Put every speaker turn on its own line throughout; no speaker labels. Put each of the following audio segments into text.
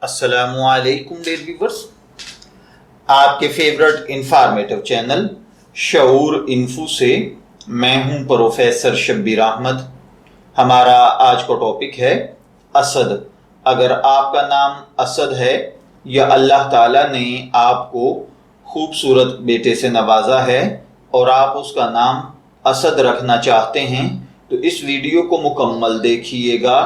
अस्सलामु अलैकुम dear viewers, आपके फेवरेट इंफॉर्मेटिव चैनल शऊर इन्फो से मैं हूं प्रोफेसर शब्बीर अहमद। हमारा आज का टॉपिक है असद। अगर आपका नाम असद है या अल्लाह ताला ने आपको खूबसूरत बेटे से नवाजा है और आप उसका नाम असद रखना चाहते हैं तो इस वीडियो को मुकम्मल देखिएगा,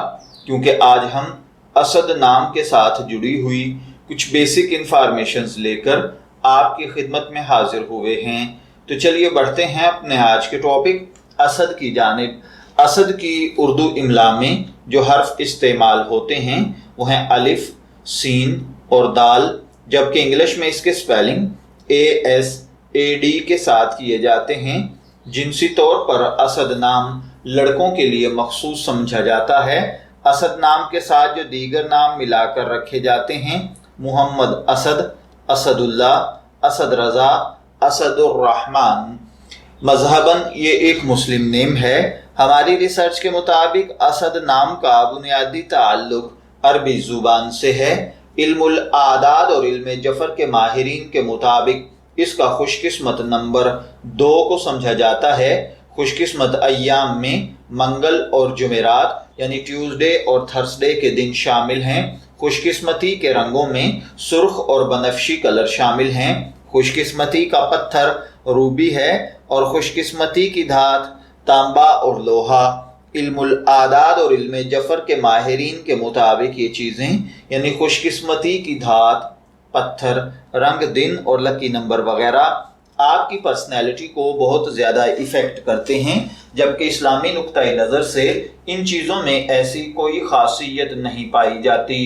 क्योंकि आज हम असद नाम के साथ जुड़ी हुई कुछ बेसिक इंफॉर्मेशंस लेकर आपकी खिदमत में हाजिर हुए हैं। तो चलिए बढ़ते हैं अपने आज के टॉपिक असद की जानिब। असद की उर्दू इमला में जो हर्फ इस्तेमाल होते हैं वो हैं अलिफ, सीन और दाल, जबकि इंग्लिश में इसके स्पेलिंग ASAD के साथ किए जाते हैं। जिनसी तौर पर असद नाम लड़कों के लिए मखसूस समझा जाता है। असद नाम के साथ जो दीगर नाम मिलाकर रखे जाते हैं, मोहम्मद असद, असदुल्लाह, असद रज़ा, असदुर्रहमान। मजहबन ये एक मुस्लिम नेम है। हमारी रिसर्च के मुताबिक असद नाम का बुनियादी ताल्लुक अरबी जुबान से है। इल्मुल आदाद और इल्म जफर के माहिरीन के मुताबिक इसका खुशकिस्मत नंबर 2 को समझा जाता है। खुशकिस्मत अय्याम में मंगल और जुमेरात यानी ट्यूसडे और थर्सडे के दिन शामिल हैं। खुशकिस्मती के रंगों में सुर्ख और बनफशी कलर शामिल हैं। खुशकिस्मती का पत्थर रूबी है और खुशकिस्मती की धात तांबा और लोहा। इल्मुल आदाद और इल्म जफर के माहिरीन के मुताबिक ये चीज़ें यानी खुशकिस्मती की धात, पत्थर, रंग, दिन और लकी नंबर वगैरह आपकी पर्सनैलिटी को बहुत ज़्यादा इफ़ेक्ट करते हैं, जबकि इस्लामी नुक्ता नज़र से इन चीज़ों में ऐसी कोई खासियत नहीं पाई जाती।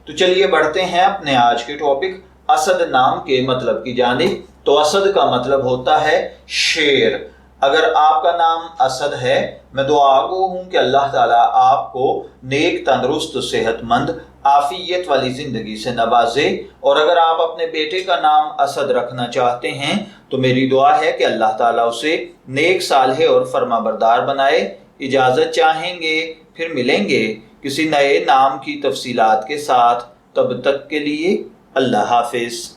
तो चलिए बढ़ते हैं अपने आज के टॉपिक असद नाम के मतलब की जानिब। तो असद का मतलब होता है शेर। अगर आपका नाम असद है, मैं दुआ गो हूँ कि अल्लाह ताला आपको नेक, तंदुरुस्त, सेहतमंद, आफियत वाली ज़िंदगी से नवाजे। और अगर आप अपने बेटे का नाम असद रखना चाहते हैं तो मेरी दुआ है कि अल्लाह ताला उसे नेक, सालेह और फरमाबरदार बनाए। इजाज़त चाहेंगे, फिर मिलेंगे किसी नए नाम की तफसीलात के साथ। तब तक के लिए अल्लाह हाफिज़।